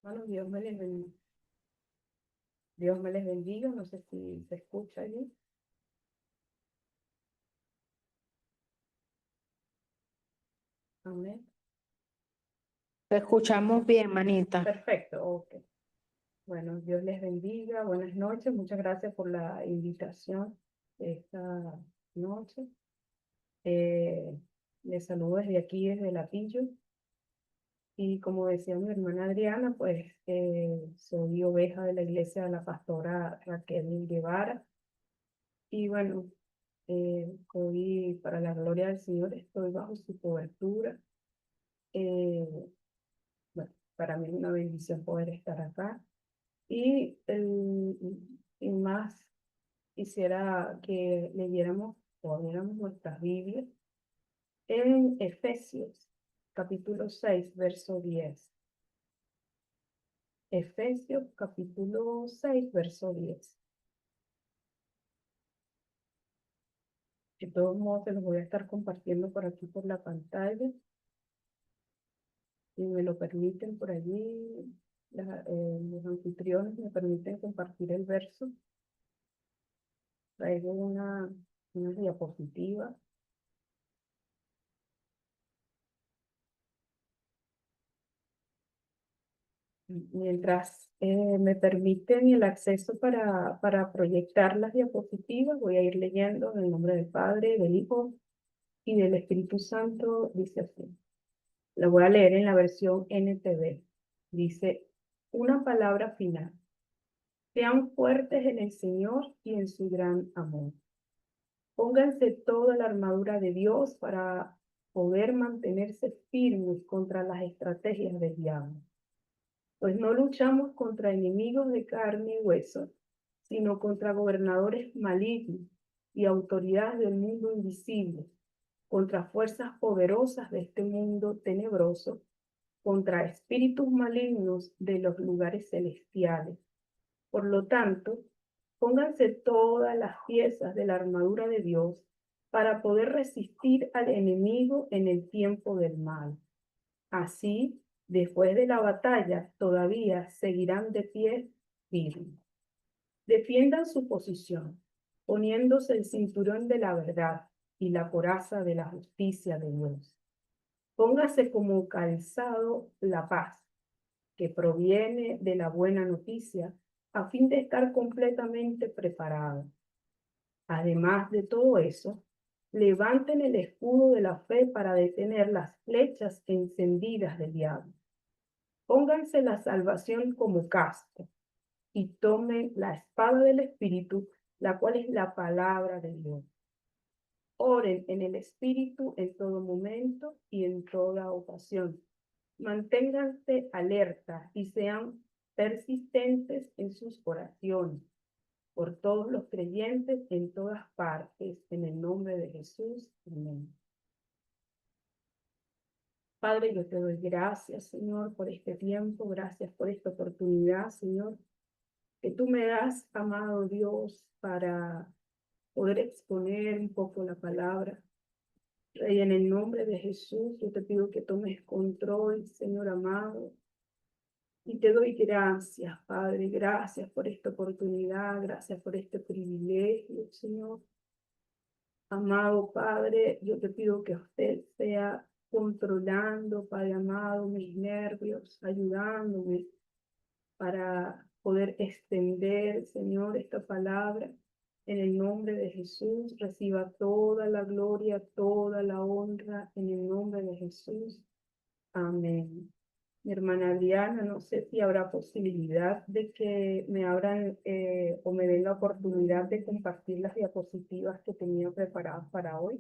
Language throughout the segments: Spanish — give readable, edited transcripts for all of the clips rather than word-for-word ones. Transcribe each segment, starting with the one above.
Bueno, Dios me les bendiga. No sé si se escucha allí. Amén. Te escuchamos bien, manita. Perfecto, ok. Bueno, Dios les bendiga. Buenas noches. Muchas gracias por la invitación de esta noche. Eh, Les saludo desde aquí, desde Latillo. Y como decía mi hermana Adriana, pues soy oveja de la iglesia de la pastora Raquel Guevara. Y bueno, hoy, para la gloria del Señor, estoy bajo su cobertura. Eh, bueno, para mí es una bendición poder estar acá. Y, y más quisiera que leyéramos o abriéramos nuestras Biblias en Efesios, capítulo 6 verso 10. Efesios, capítulo 6 verso 10. De todos modos, se los voy a estar compartiendo por aquí por la pantalla. Si me lo permiten por allí, los anfitriones me permiten compartir el verso. Traigo una diapositiva. Mientras me permiten el acceso para proyectar las diapositivas, voy a ir leyendo en el nombre del Padre, del Hijo y del Espíritu Santo. Dice así. Lo voy a leer en la versión NTV. Dice, una palabra final. Sean fuertes en el Señor y en su gran amor. Pónganse toda la armadura de Dios para poder mantenerse firmes contra las estrategias del diablo. Pues no luchamos contra enemigos de carne y hueso, sino contra gobernadores malignos y autoridades del mundo invisible, contra fuerzas poderosas de este mundo tenebroso, contra espíritus malignos de los lugares celestiales. Por lo tanto, pónganse todas las piezas de la armadura de Dios para poder resistir al enemigo en el tiempo del mal. Así, después de la batalla, todavía seguirán de pie firmes. Defiendan su posición, poniéndose el cinturón de la verdad y la coraza de la justicia de Dios. Póngase como calzado la paz, que proviene de la buena noticia, a fin de estar completamente preparado. Además de todo eso, levanten el escudo de la fe para detener las flechas encendidas del diablo. Pónganse la salvación como casco y tomen la espada del Espíritu, la cual es la palabra de Dios. Oren en el Espíritu en todo momento y en toda ocasión. Manténganse alerta y sean persistentes en sus oraciones por todos los creyentes en todas partes, en el nombre de Jesús. Amén. Padre, yo te doy gracias, Señor, por este tiempo, gracias por esta oportunidad, Señor, que tú me das, amado Dios, para poder exponer un poco la palabra. Rey, en el nombre de Jesús, yo te pido que tomes control, Señor amado, y te doy gracias, Padre, gracias por esta oportunidad, gracias por este privilegio, Señor. Amado Padre, yo te pido que usted sea controlando, Padre amado, mis nervios, ayudándome para poder extender, Señor, esta palabra. En el nombre de Jesús, reciba toda la gloria, toda la honra, en el nombre de Jesús. Amén. Mi hermana Diana, no sé si habrá posibilidad de que me abran o me den la oportunidad de compartir las diapositivas que tenía preparadas para hoy.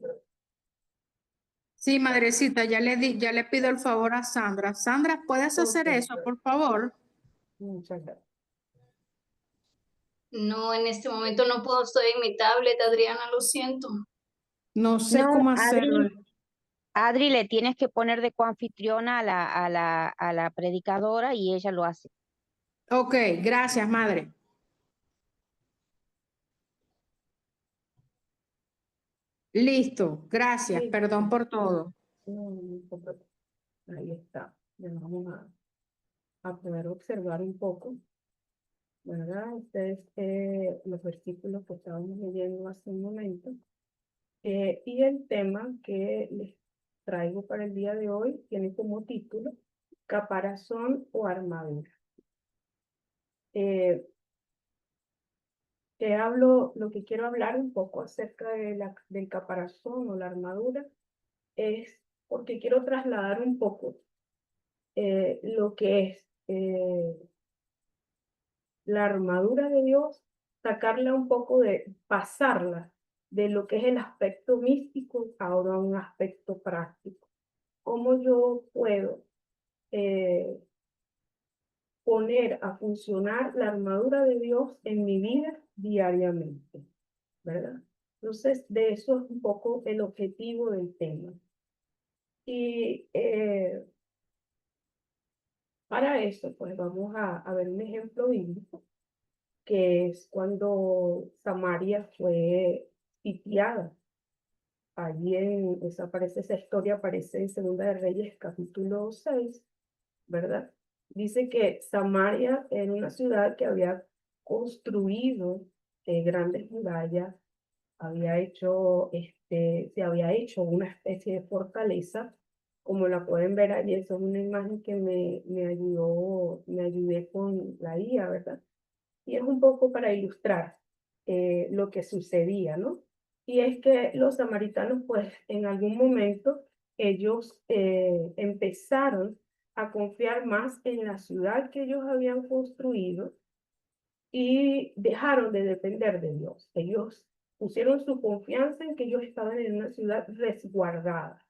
Sí, madrecita, ya le pido el favor a Sandra. Sandra, ¿puedes hacer Ok, eso, por favor? muchas gracias. No, en este momento no puedo, estoy en mi tablet, Adriana, lo siento. No sé No, cómo hacerlo. Adri, le tienes que poner de coanfitriona a la predicadora y ella lo hace. Ok, gracias, madre. Listo, gracias. Sí, Perdón por todo. no, no, no, ahí está. Ya vamos a a poder observar un poco, ¿verdad? Ustedes, los versículos que estábamos leyendo hace un momento. Y el tema que les traigo para el día de hoy tiene como título Caparazón o armadura. Lo que quiero hablar un poco acerca del caparazón o la armadura es porque quiero trasladar un poco lo que es la armadura de Dios, sacarla un poco pasarla de lo que es el aspecto místico ahora a un aspecto práctico. ¿Cómo yo puedo poner a funcionar la armadura de Dios en mi vida diariamente? ¿Verdad? Entonces, de eso es un poco el objetivo del tema. Y para eso, pues vamos a ver un ejemplo bíblico, que es cuando Samaria fue sitiada. Allí esa historia aparece en Segunda de Reyes, capítulo 6, ¿verdad? Dice que Samaria era una ciudad que había construido grandes murallas, se había hecho una especie de fortaleza, como la pueden ver allí. Esa es una imagen que me ayudé con la guía, ¿verdad? Y es un poco para ilustrar lo que sucedía, ¿no? Y es que los samaritanos, pues, en algún momento, ellos empezaron a confiar más en la ciudad que ellos habían construido y dejaron de depender de Dios. Ellos pusieron su confianza en que ellos estaban en una ciudad resguardada,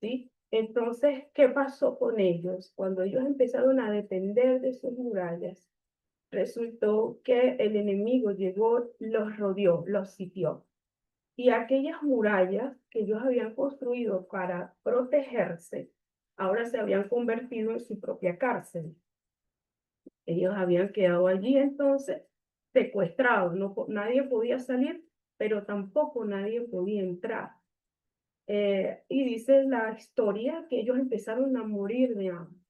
¿sí? Entonces, ¿qué pasó con ellos? Cuando ellos empezaron a depender de sus murallas, resultó que el enemigo llegó, los rodeó, los sitió. Y aquellas murallas que ellos habían construido para protegerse, ahora se habían convertido en su propia cárcel. Ellos habían quedado allí entonces secuestrados, nadie podía salir, pero tampoco nadie podía entrar. Y dice la historia que ellos empezaron a morir de hambre.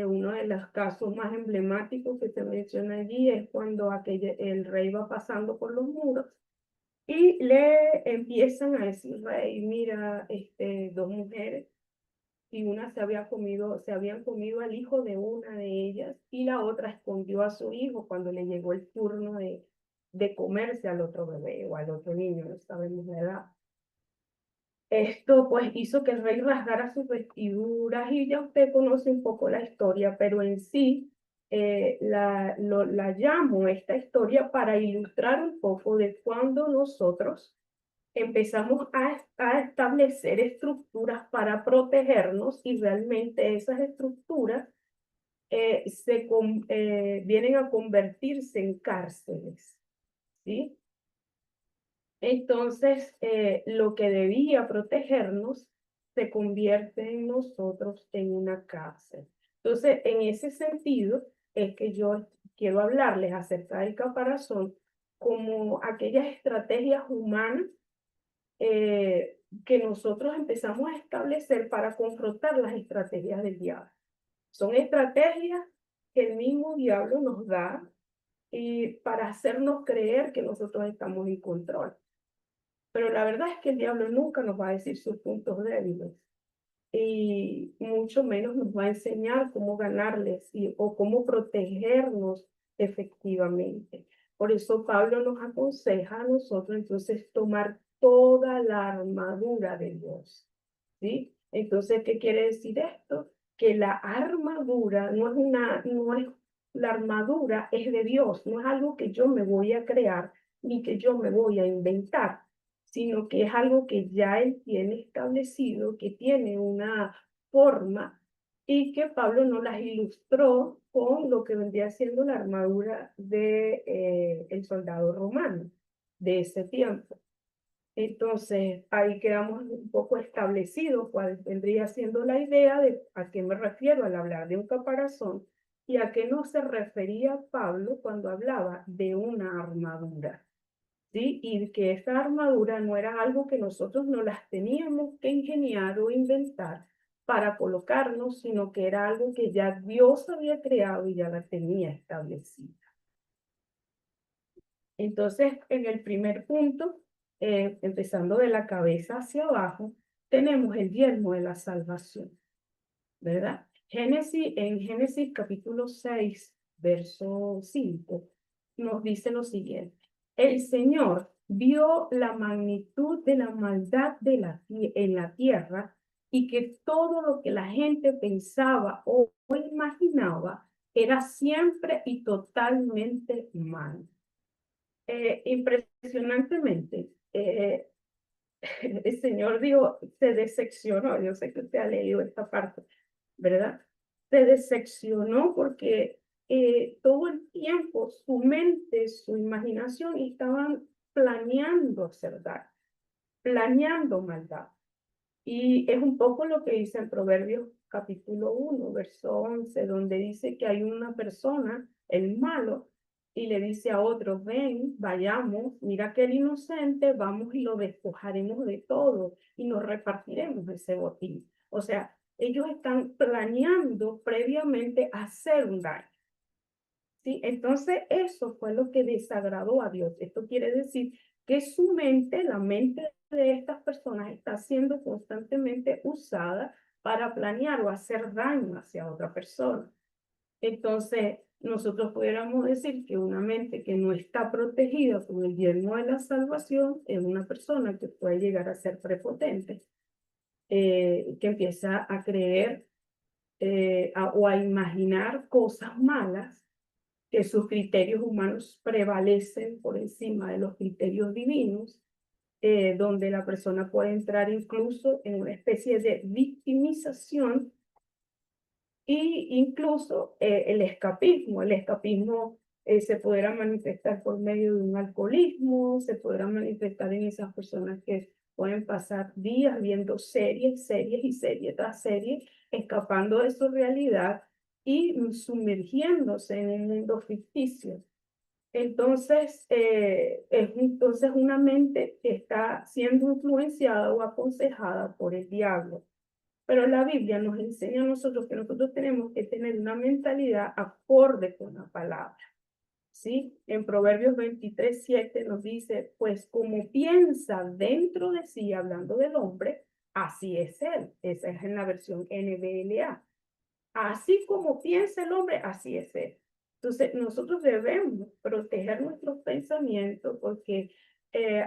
Uno de los casos más emblemáticos que se menciona allí es cuando el rey va pasando por los muros y le empiezan a decir: rey, mira, dos mujeres, y una se habían comido al hijo de una de ellas, y la otra escondió a su hijo cuando le llegó el turno de comerse al otro bebé o al otro niño, no sabemos la edad. Esto pues hizo que el rey rasgara sus vestiduras, y ya usted conoce un poco la historia, pero en sí la llamo esta historia para ilustrar un poco de cuando nosotros empezamos a establecer estructuras para protegernos, y realmente esas estructuras vienen a convertirse en cárceles, ¿sí? Entonces, lo que debía protegernos se convierte en nosotros en una cárcel. Entonces, en ese sentido, es que yo quiero hablarles acerca del caparazón como aquellas estrategias humanas que nosotros empezamos a establecer para confrontar las estrategias del diablo. Son estrategias que el mismo diablo nos da y para hacernos creer que nosotros estamos en control. Pero la verdad es que el diablo nunca nos va a decir sus puntos débiles, y mucho menos nos va a enseñar cómo ganarles o cómo protegernos efectivamente. Por eso Pablo nos aconseja a nosotros entonces tomar toda la armadura de Dios, ¿sí? Entonces, ¿qué quiere decir esto? Que la armadura la armadura es de Dios, no es algo que yo me voy a crear ni que yo me voy a inventar, sino que es algo que ya Él tiene establecido, que tiene una forma, y que Pablo nos las ilustró con lo que vendría siendo la armadura de el soldado romano de ese tiempo. Entonces, ahí quedamos un poco establecidos cuál vendría siendo la idea de a qué me refiero al hablar de un caparazón y a qué no se refería Pablo cuando hablaba de una armadura. ¿Sí? Y que esa armadura no era algo que nosotros no las teníamos que ingeniar o inventar para colocarnos, sino que era algo que ya Dios había creado y ya la tenía establecida. Entonces, en el primer punto, empezando de la cabeza hacia abajo, tenemos el yelmo de la salvación, ¿verdad? En Génesis capítulo 6, verso 5, nos dice lo siguiente. El Señor vio la magnitud de la maldad en la tierra y que todo lo que la gente pensaba o imaginaba era siempre y totalmente mal. Impresionantemente, el Señor dijo, se decepcionó. Yo sé que usted ha leído esta parte, ¿verdad? Se decepcionó porque todo el tiempo su mente, su imaginación estaban planeando hacer daño, planeando maldad. Y es un poco lo que dice en Proverbios capítulo 1, verso 11, donde dice que hay una persona, el malo, y le dice a otro, ven, vayamos, mira que el inocente, vamos y lo despojaremos de todo y nos repartiremos ese botín. O sea, ellos están planeando previamente hacer un daño. ¿Sí? Entonces, eso fue lo que desagradó a Dios. Esto quiere decir que su mente, la mente de estas personas, está siendo constantemente usada para planear o hacer daño hacia otra persona. Entonces, nosotros pudiéramos decir que una mente que no está protegida con el yelmo de la salvación es una persona que puede llegar a ser prepotente, que empieza a creer o a imaginar cosas malas, que sus criterios humanos prevalecen por encima de los criterios divinos, donde la persona puede entrar incluso en una especie de victimización y incluso el escapismo. El escapismo se podrá manifestar por medio de un alcoholismo, se podrá manifestar en esas personas que pueden pasar días viendo series y series tras series, escapando de su realidad y sumergiéndose en un mundo ficticio. Entonces, es entonces una mente que está siendo influenciada o aconsejada por el diablo. Pero la Biblia nos enseña a nosotros que nosotros tenemos que tener una mentalidad acorde con la palabra. ¿Sí? En Proverbios 23:7 nos dice, pues como piensa dentro de sí, hablando del hombre, así es él. Esa es en la versión NBLA. Así como piensa el hombre, así es él. Entonces, nosotros debemos proteger nuestros pensamientos porque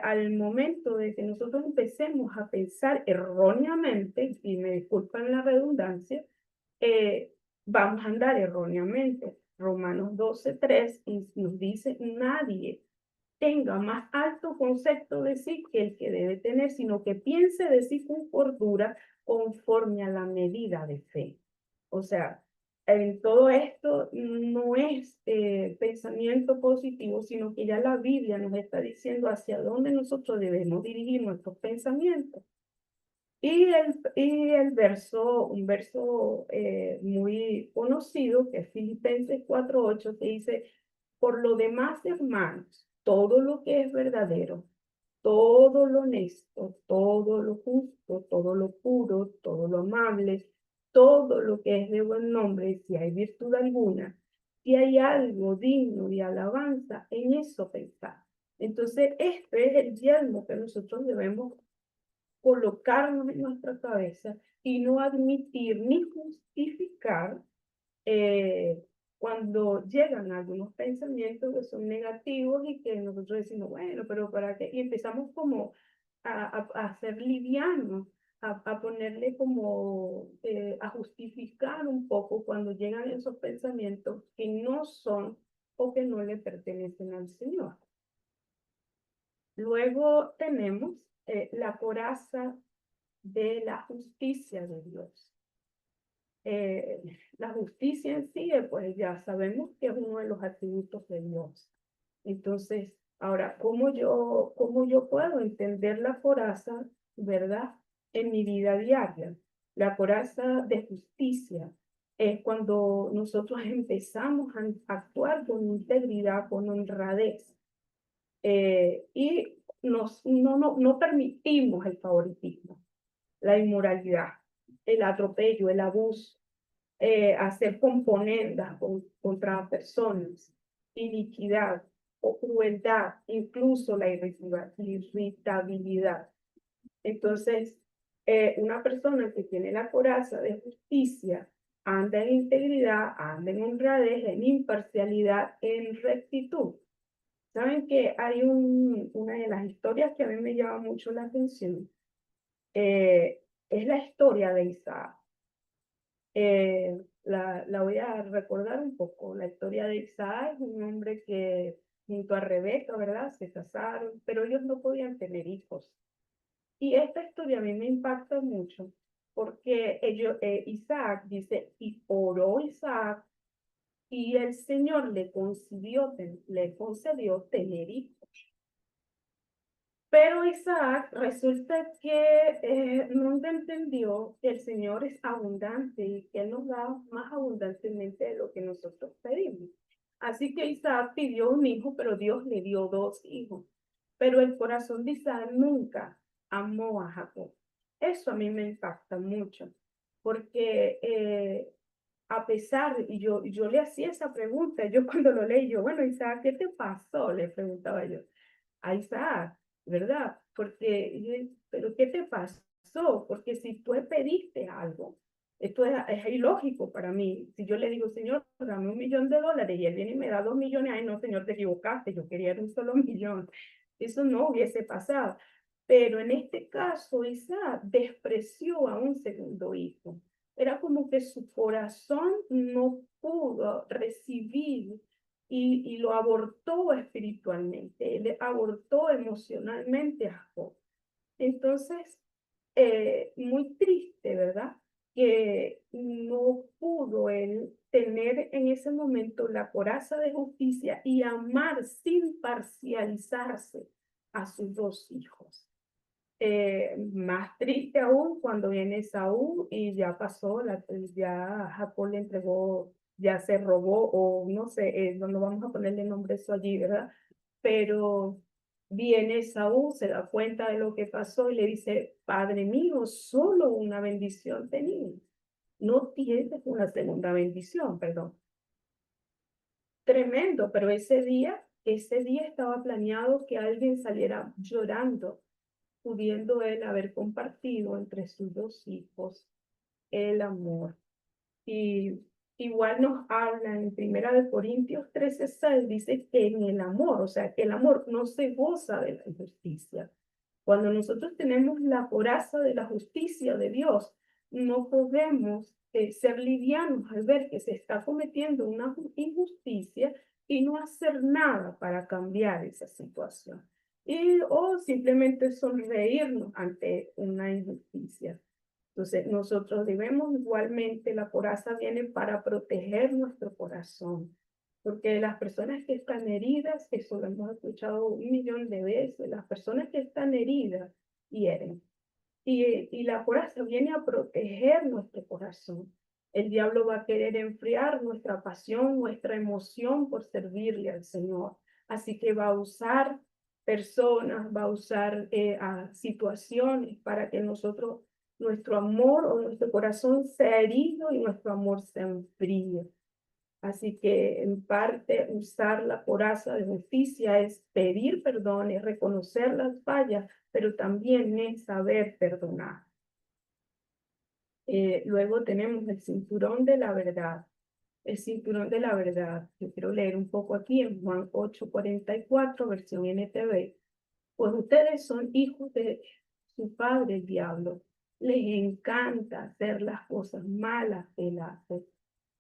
al momento de que nosotros empecemos a pensar erróneamente, y me disculpan la redundancia, vamos a andar erróneamente. Romanos 12:3 nos dice, nadie tenga más alto concepto de sí que el que debe tener, sino que piense de sí con cordura conforme a la medida de fe. O sea, en todo esto no es pensamiento positivo, sino que ya la Biblia nos está diciendo hacia dónde nosotros debemos dirigir nuestros pensamientos. Un verso muy conocido, que es Filipenses 4:8, que dice, por lo demás, hermanos, todo lo que es verdadero, todo lo honesto, todo lo justo, todo lo puro, todo lo amable, todo lo que es de buen nombre, si hay virtud alguna, si hay algo digno de alabanza, en eso pensar. Entonces, este es el yelmo que nosotros debemos colocarnos en nuestra cabeza y no admitir ni justificar cuando llegan algunos pensamientos que son negativos y que nosotros decimos, bueno, pero ¿para qué? Y empezamos como a ser livianos, a ponerle como, a justificar un poco cuando llegan esos pensamientos que no son o que no le pertenecen al Señor. Luego tenemos la coraza de la justicia de Dios. La justicia en sí, pues ya sabemos que es uno de los atributos de Dios. Entonces, ahora, cómo yo puedo entender la coraza, verdad, en mi vida diaria? La coraza de justicia es cuando nosotros empezamos a actuar con integridad, con honradez, y no permitimos el favoritismo, la inmoralidad. el atropello, el abuso, hacer componendas contra personas, iniquidad o crueldad, incluso la irritabilidad. Entonces, una persona que tiene la coraza de justicia anda en integridad, anda en honradez, en imparcialidad, en rectitud. Saben que hay una de las historias que a mí me llama mucho la atención. Es la historia de Isaac. La voy a recordar un poco. La historia de Isaac, un hombre que junto a Rebeca, ¿verdad? Se casaron, pero ellos no podían tener hijos. Y esta historia a mí me impacta mucho porque Isaac dice, y oró Isaac y el Señor le concedió tener hijos. Pero Isaac resulta que nunca entendió que el Señor es abundante y que Él nos da más abundantemente de lo que nosotros pedimos. Así que Isaac pidió un hijo, pero Dios le dio 2 hijos. Pero el corazón de Isaac nunca amó a Jacob. Eso a mí me impacta mucho, porque a pesar, y yo le hacía esa pregunta, yo cuando lo leí, yo, bueno, Isaac, ¿qué te pasó? Le preguntaba yo a Isaac, ¿verdad? Porque, pero ¿qué te pasó? Porque si tú pediste algo, esto es ilógico para mí. Si yo le digo, Señor, dame $1.000.000 y él viene y me da 2 millones, ay, no, Señor, te equivocaste, yo quería un solo millón. Eso no hubiese pasado. Pero en este caso, Isaac despreció a un segundo hijo. Era como que su corazón no pudo recibir y lo abortó espiritualmente, él abortó emocionalmente a Jacob. Entonces, muy triste, ¿verdad? Que no pudo él tener en ese momento la coraza de justicia y amar sin parcializarse a sus 2 hijos. Más triste aún cuando viene Saúl y ya pasó, ya Jacob le entregó, ya se robó o no sé, no vamos a ponerle nombre eso allí, ¿verdad? Pero viene Saúl, se da cuenta de lo que pasó y le dice, Padre mío, solo una bendición tenías, no tienes una segunda bendición, perdón. Tremendo, pero ese día estaba planeado que alguien saliera llorando pudiendo él haber compartido entre sus 2 hijos el amor. Y igual nos habla en 1 Corintios 13:6, dice que en el amor, o sea, que el amor no se goza de la injusticia. Cuando nosotros tenemos la coraza de la justicia de Dios, no podemos ser livianos al ver que se está cometiendo una injusticia y no hacer nada para cambiar esa situación. O simplemente sonreírnos ante una injusticia. Entonces, nosotros debemos igualmente, la coraza viene para proteger nuestro corazón, porque las personas que están heridas, eso lo hemos escuchado 1.000.000 de veces, las personas que están heridas hieren. Y la coraza viene a proteger nuestro corazón. El diablo va a querer enfriar nuestra pasión, nuestra emoción por servirle al Señor. Así que va a usar personas, va a usar situaciones para que nuestro amor o nuestro corazón sea herido y nuestro amor se enfríe. Así que en parte usar la coraza de justicia es pedir perdón, es reconocer las fallas, pero también es saber perdonar. Luego tenemos el cinturón de la verdad. El cinturón de la verdad. Yo quiero leer un poco aquí en Juan 8:44, versión NTV. Pues ustedes son hijos de su padre el diablo. Les encanta hacer las cosas malas que él hace.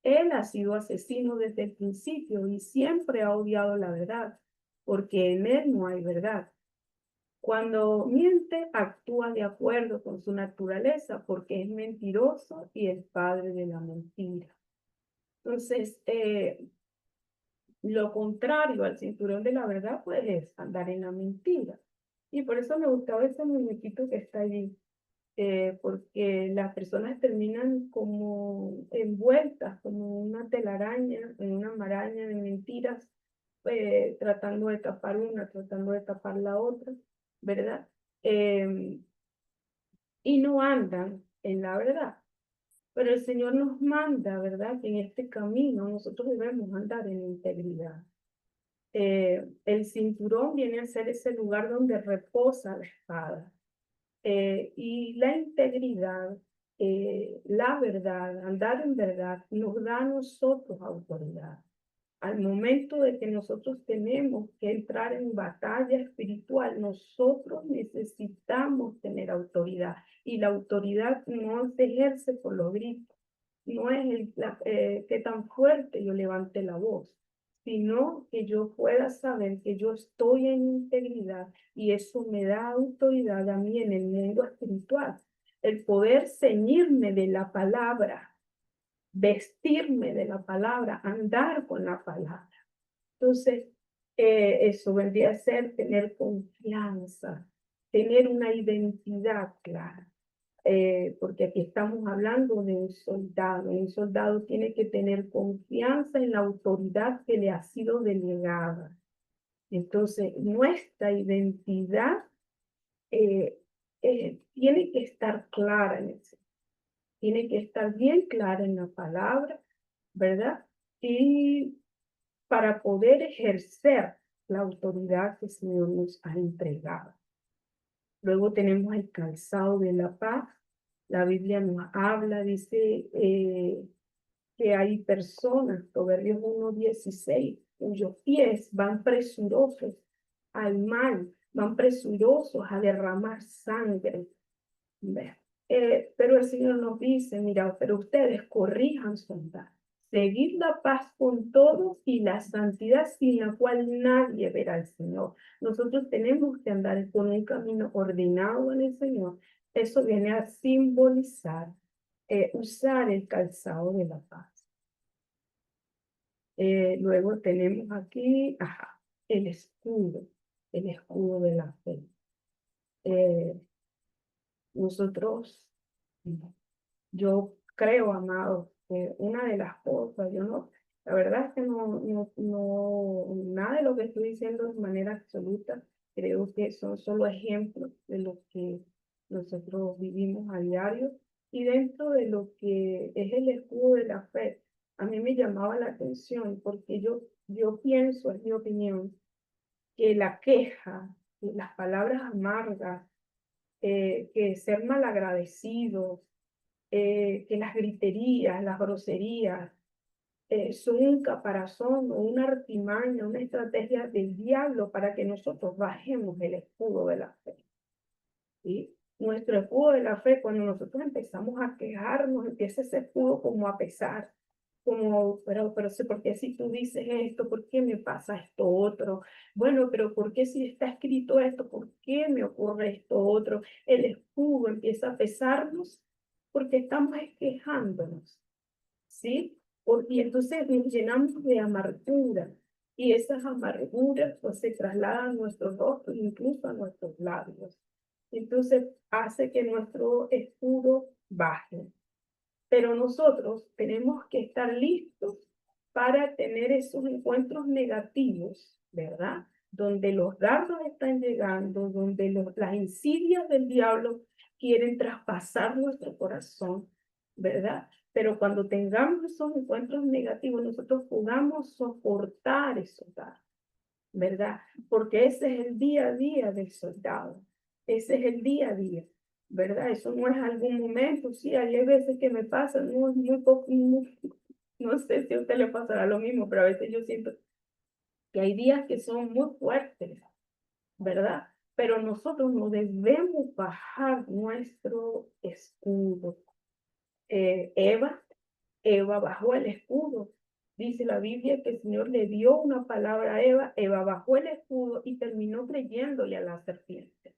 Él ha sido asesino desde el principio y siempre ha odiado la verdad, porque en él no hay verdad. Cuando miente, actúa de acuerdo con su naturaleza, porque es mentiroso y el padre de la mentira. Entonces, lo contrario al cinturón de la verdad, pues es andar en la mentira. Y por eso me gustaba ese muñequito que está allí. Porque las personas terminan como envueltas, como una telaraña, en una maraña de mentiras, tratando de tapar una, tratando de tapar la otra, ¿verdad? Y no andan en la verdad. Pero el Señor nos manda, ¿verdad? Que en este camino nosotros debemos andar en integridad. El cinturón viene a ser ese lugar donde reposa la espada. Y la integridad, la verdad, andar en verdad, nos da a nosotros autoridad. Al momento de que nosotros tenemos que entrar en batalla espiritual, nosotros necesitamos tener autoridad. Y la autoridad no se ejerce por los gritos, no es que tan fuerte yo levante la voz, sino que yo pueda saber que yo estoy en integridad y eso me da autoridad a mí en el mundo espiritual. El poder ceñirme de la palabra, vestirme de la palabra, andar con la palabra. Entonces, eso vendría a ser tener confianza, tener una identidad clara. Porque aquí estamos hablando de un soldado. Un soldado tiene que tener confianza en la autoridad que le ha sido delegada. Entonces, nuestra identidad tiene que estar clara en eso. Tiene que estar bien clara en la palabra, ¿verdad? Y para poder ejercer la autoridad que el Señor nos ha entregado. Luego tenemos el calzado de la paz. La Biblia nos habla, dice que hay personas, Proverbios 1:16, cuyos pies van presurosos al mal, van presurosos a derramar sangre. Pero el Señor nos dice, mira, pero ustedes corrijan su andar. Seguid la paz con todos y la santidad sin la cual nadie verá al Señor. Nosotros tenemos que andar por un camino ordenado en el Señor. Eso viene a simbolizar usar el calzado de la paz. Luego tenemos aquí el escudo de la fe. Nosotros, yo creo, amado, que una de las cosas, la verdad es que nada de lo que estoy diciendo de manera absoluta, creo que son solo ejemplos de lo que nosotros vivimos a diario y dentro de lo que es el escudo de la fe, a mí me llamaba la atención porque yo pienso, es mi opinión, que la queja, las palabras amargas, que ser malagradecidos, que las griterías, las groserías, son un caparazón o una artimaña, una estrategia del diablo para que nosotros bajemos el escudo de la fe. ¿Sí? Nuestro escudo de la fe, cuando nosotros empezamos a quejarnos, empieza ese escudo como a pesar, como, pero sé por qué si tú dices esto, ¿por qué me pasa esto otro? Bueno, pero ¿por qué si está escrito esto, por qué me ocurre esto otro? El escudo empieza a pesarnos porque estamos quejándonos, ¿sí? Y entonces nos llenamos de amargura y esas amarguras pues se trasladan a nuestros rostros, incluso a nuestros labios. Entonces hace que nuestro escudo baje. Pero nosotros tenemos que estar listos para tener esos encuentros negativos, ¿verdad? Donde los dardos están llegando, donde las insidias del diablo quieren traspasar nuestro corazón, ¿verdad? Pero cuando tengamos esos encuentros negativos, nosotros podamos soportar esos dardos, ¿verdad? Porque ese es el día a día del soldado. Ese es el día a día, ¿verdad? Eso no es algún momento, sí, hay veces que me pasa, no es muy poco, no sé si a usted le pasará lo mismo, pero a veces yo siento que hay días que son muy fuertes, ¿verdad? Pero nosotros no debemos bajar nuestro escudo. Eva bajó el escudo. Dice la Biblia que el Señor le dio una palabra a Eva. Eva bajó el escudo y terminó creyéndole a la serpiente.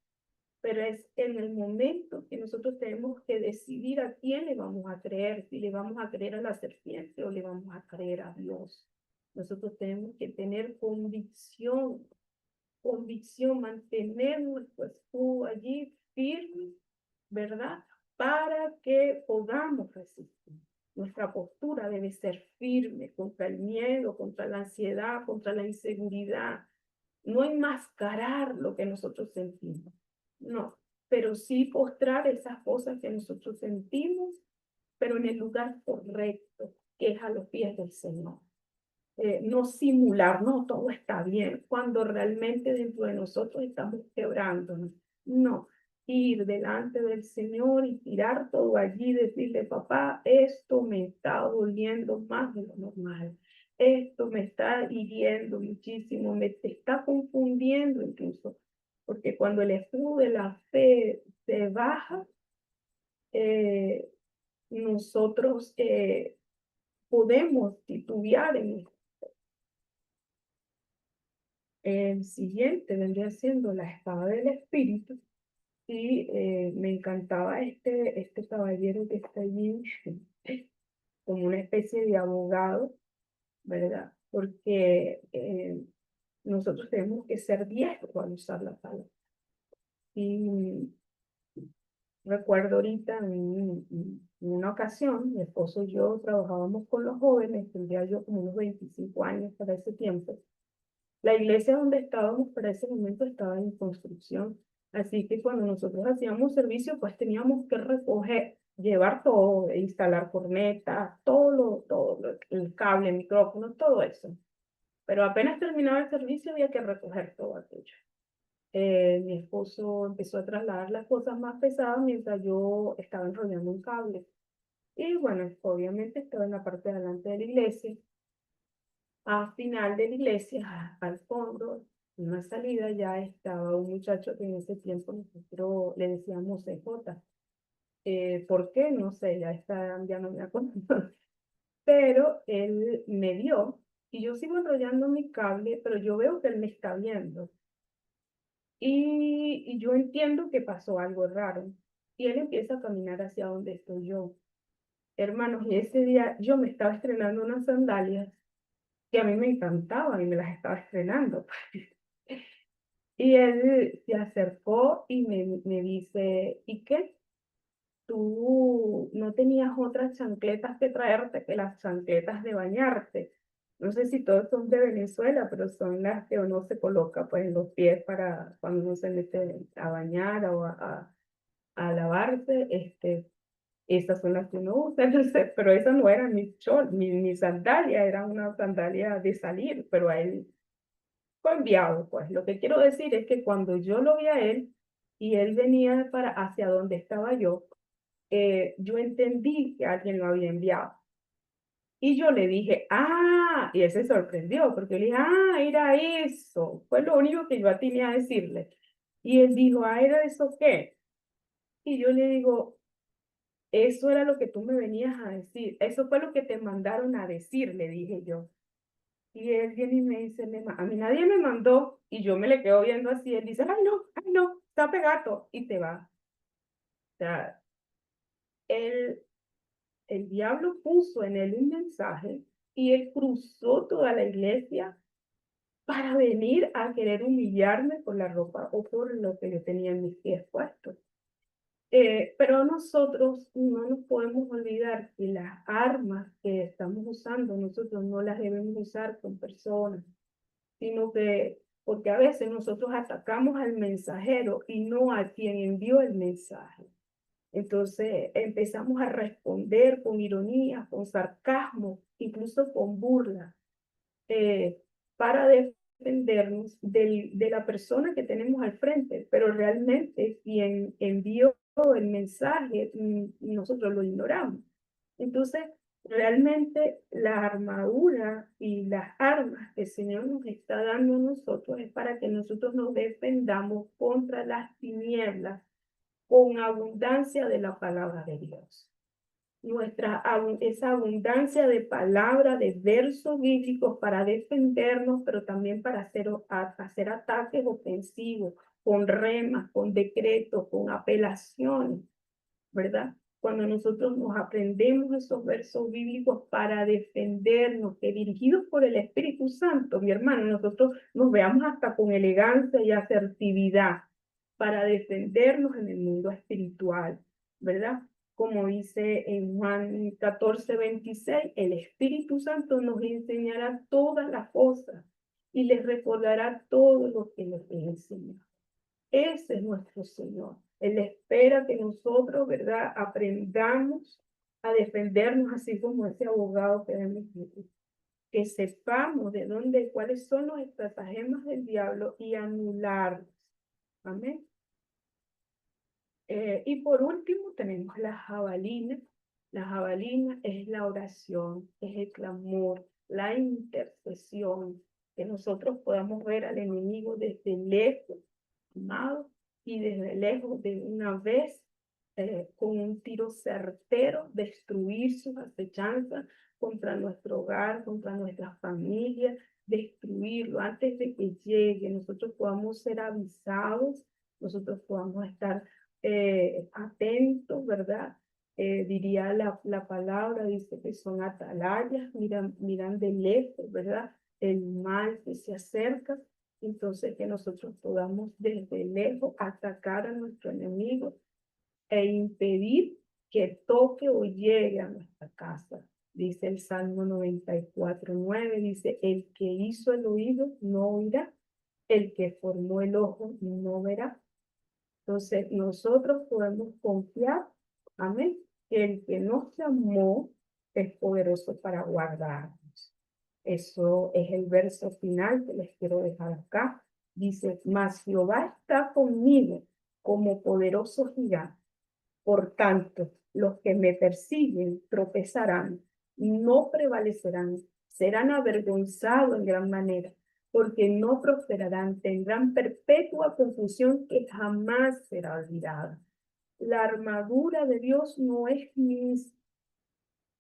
Pero es en el momento que nosotros tenemos que decidir a quién le vamos a creer, si le vamos a creer a la serpiente o le vamos a creer a Dios. Nosotros tenemos que tener convicción, mantener nuestro escudo allí firme, ¿verdad? Para que podamos resistir. Nuestra postura debe ser firme contra el miedo, contra la ansiedad, contra la inseguridad. No enmascarar lo que nosotros sentimos, no, pero sí postrar esas cosas que nosotros sentimos pero en el lugar correcto, que es a los pies del Señor. No simular, no, todo está bien, cuando realmente dentro de nosotros estamos quebrándonos. No, ir delante del Señor y tirar todo allí, decirle, papá, esto me está doliendo más de lo normal. Esto me está hiriendo muchísimo, me está confundiendo incluso, porque cuando el escudo de la fe se baja, nosotros podemos titubear en. El siguiente vendría siendo la espada del espíritu y me encantaba este caballero que está allí como una especie de abogado, ¿verdad? Porque nosotros tenemos que ser diestros al usar la palabra. Y recuerdo ahorita en una ocasión, mi esposo y yo trabajábamos con los jóvenes, tendría yo como unos 25 años para ese tiempo. La iglesia donde estábamos para ese momento estaba en construcción, así que cuando nosotros hacíamos servicio, pues teníamos que recoger, llevar todo, instalar cornetas, el cable, el micrófono, todo eso. Pero apenas terminaba el servicio había que recoger todo aquello. Mi esposo empezó a trasladar las cosas más pesadas mientras yo estaba enrollando un cable. Y bueno, obviamente estaba en la parte de adelante de la iglesia. Al final de la iglesia, al fondo, en una salida, ya estaba un muchacho que en ese tiempo nosotros le decíamos CJ. ¿Por qué? No sé, ya no me acuerdo. Pero él me vio y yo sigo enrollando mi cable, pero yo veo que él me está viendo. Y yo entiendo que pasó algo raro. Y él empieza a caminar hacia donde estoy yo. Hermanos, y ese día yo me estaba estrenando unas sandalias que a mí me encantaban y me las estaba estrenando. Y él se acercó y me dice, ¿y qué? ¿Tú no tenías otras chancletas que traerte que las chancletas de bañarte? No sé si todos son de Venezuela, pero son las que uno se coloca pues en los pies para cuando uno se mete a bañar o a lavarse. Esas son las que uno usa, entonces, pero esas no eran mis shorts, mi sandalia, era una sandalia de salir, pero a él fue enviado, pues. Lo que quiero decir es que cuando yo lo vi a él y él venía hacia donde estaba yo entendí que alguien lo había enviado. Y yo le dije, y él se sorprendió, porque le dije, era eso. Fue lo único que yo atiné a decirle. Y él dijo, ¿era eso qué? Y yo le digo, eso era lo que tú me venías a decir. Eso fue lo que te mandaron a decir, le dije yo. Y él viene y me dice, a mí nadie me mandó. Y yo me le quedo viendo así. Él dice, ay no, está pegado. Y te va. O sea, el diablo puso en él un mensaje y él cruzó toda la iglesia para venir a querer humillarme por la ropa o por lo que yo tenía en mis pies puestos. Pero nosotros no nos podemos olvidar que las armas que estamos usando, nosotros no las debemos usar con personas, sino que, porque a veces nosotros atacamos al mensajero y no a quien envió el mensaje. Entonces empezamos a responder con ironía, con sarcasmo, incluso con burla, para defendernos de la persona que tenemos al frente, pero realmente quien envió el mensaje, nosotros lo ignoramos. Entonces, realmente la armadura y las armas que el Señor nos está dando a nosotros es para que nosotros nos defendamos contra las tinieblas con abundancia de la palabra de Dios. Esa abundancia de palabra, de versos bíblicos para defendernos, pero también para hacer ataques ofensivos, con remas, con decretos, con apelaciones, ¿verdad? Cuando nosotros nos aprendemos esos versos bíblicos para defendernos, que dirigidos por el Espíritu Santo, mi hermano, nosotros nos veamos hasta con elegancia y asertividad para defendernos en el mundo espiritual, ¿verdad? Como dice en Juan 14:26, el Espíritu Santo nos enseñará todas las cosas y les recordará todo lo que nos enseñó. Ese es nuestro Señor. Él espera que nosotros, ¿verdad?, aprendamos a defendernos, así como ese abogado que sepamos de dónde, cuáles son los estratagemas del diablo y anularlos. Amén. Y por último tenemos la jabalina. La jabalina es la oración, es el clamor, la intercesión, que nosotros podamos ver al enemigo desde lejos, amado, y desde lejos de una vez, con un tiro certero, destruir sus acechanzas contra nuestro hogar, contra nuestra familia, destruirlo antes de que llegue, nosotros podamos ser avisados, nosotros podamos estar atentos, ¿verdad? Diría la palabra, dice que son atalayas, miran de lejos, ¿verdad? El mal que se acerca, entonces que nosotros podamos desde lejos atacar a nuestro enemigo e impedir que toque o llegue a nuestra casa. Dice el Salmo 94:9, dice, el que hizo el oído no oirá, el que formó el ojo no verá. Entonces, nosotros podemos confiar, amén, que el que nos llamó es poderoso para guardarnos. Eso es el verso final que les quiero dejar acá. Dice, mas Jehová está conmigo como poderoso gigante. Por tanto, los que me persiguen tropezarán, no prevalecerán, serán avergonzados en gran manera, porque no prosperarán, tendrán perpetua confusión que jamás será olvidada. La armadura de Dios no es mística,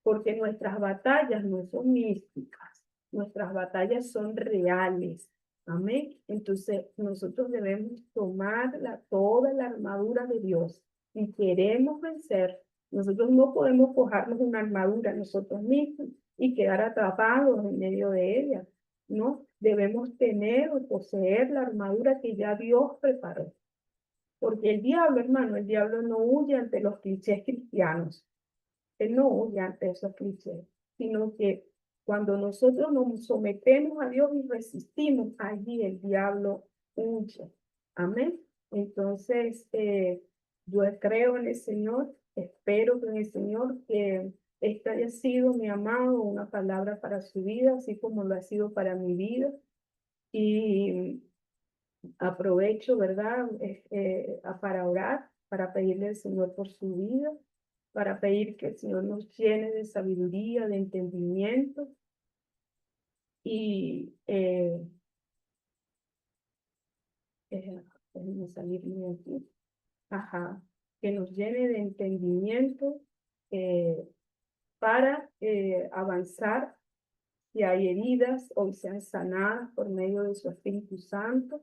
porque nuestras batallas no son místicas, nuestras batallas son reales. Amén. Entonces, nosotros debemos tomar toda la armadura de Dios. Si queremos vencer, nosotros no podemos forjarnos una armadura nosotros mismos y quedar atrapados en medio de ella, ¿no? Debemos tener o poseer la armadura que ya Dios preparó. Porque el diablo, hermano, el diablo no huye ante los clichés cristianos. Él no huye ante esos clichés, sino que cuando nosotros nos sometemos a Dios y resistimos, allí el diablo huye. Amén. Entonces, yo creo en el Señor, espero que en el Señor que esta haya sido, mi amado, una palabra para su vida, así como lo ha sido para mi vida. Y aprovecho, ¿verdad?, para orar, para pedirle al Señor por su vida, para pedir que el Señor nos llene de sabiduría, de entendimiento y déjenme salirme de aquí. Ajá, que nos llene de entendimiento para avanzar. Si hay heridas, hoy sean sanadas por medio de su Espíritu Santo.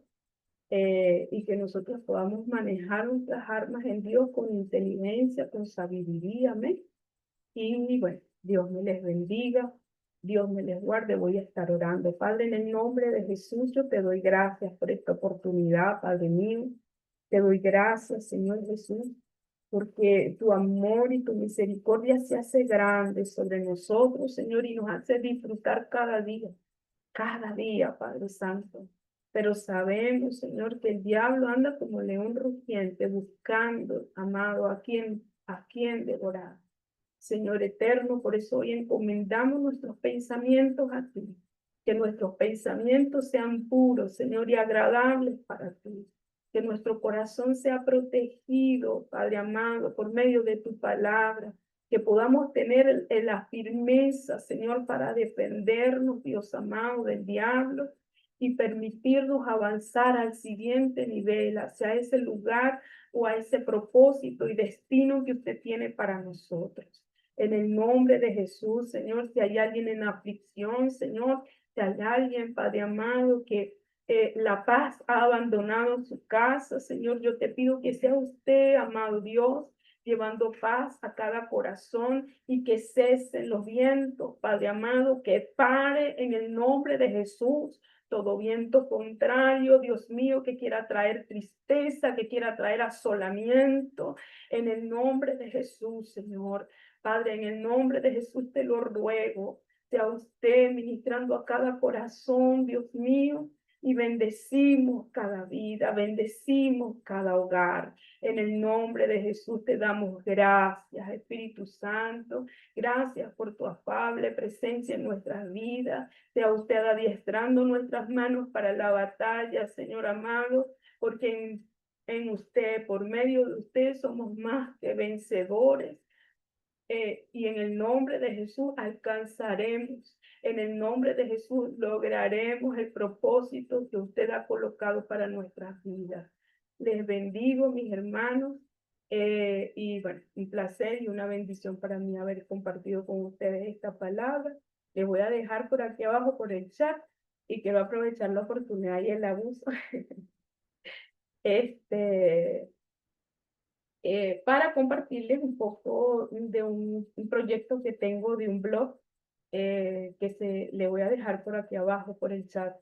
Y que nosotros podamos manejar nuestras armas en Dios con inteligencia, con sabiduría, amén. Y bueno, Dios me les bendiga, Dios me les guarde, voy a estar orando. Padre, en el nombre de Jesús, yo te doy gracias por esta oportunidad, Padre mío. Te doy gracias, Señor Jesús, porque tu amor y tu misericordia se hace grande sobre nosotros, Señor, y nos hace disfrutar cada día, Padre Santo. Pero sabemos, Señor, que el diablo anda como león rugiente buscando, amado, a quien devorar. Señor eterno, por eso hoy encomendamos nuestros pensamientos a ti. Que nuestros pensamientos sean puros, Señor, y agradables para ti. Que nuestro corazón sea protegido, Padre amado, por medio de tu palabra. Que podamos tener la firmeza, Señor, para defendernos, Dios amado, del diablo y permitirnos avanzar al siguiente nivel, hacia ese lugar o a ese propósito y destino que usted tiene para nosotros. En el nombre de Jesús, Señor, si hay alguien en aflicción, Señor, si hay alguien, Padre amado, que la paz ha abandonado su casa, Señor, yo te pido que sea usted, amado Dios, llevando paz a cada corazón y que cesen los vientos, Padre amado, que pare en el nombre de Jesús todo viento contrario, Dios mío, que quiera traer tristeza, que quiera traer asolamiento, en el nombre de Jesús, Señor. Padre, en el nombre de Jesús te lo ruego, sea usted ministrando a cada corazón, Dios mío, y bendecimos cada vida, bendecimos cada hogar. En el nombre de Jesús te damos gracias, Espíritu Santo. Gracias por tu afable presencia en nuestras vidas. Sea usted adiestrando nuestras manos para la batalla, Señor amado, porque en usted, por medio de usted, somos más que vencedores. Y en el nombre de Jesús alcanzaremos, en el nombre de Jesús lograremos el propósito que usted ha colocado para nuestras vidas. Les bendigo, mis hermanos, y bueno, un placer y una bendición para mí haber compartido con ustedes esta palabra. Les voy a dejar por aquí abajo por el chat y quiero aprovechar la oportunidad y el abuso para compartirles un poco de un proyecto que tengo de un blog que le voy a dejar por aquí abajo por el chat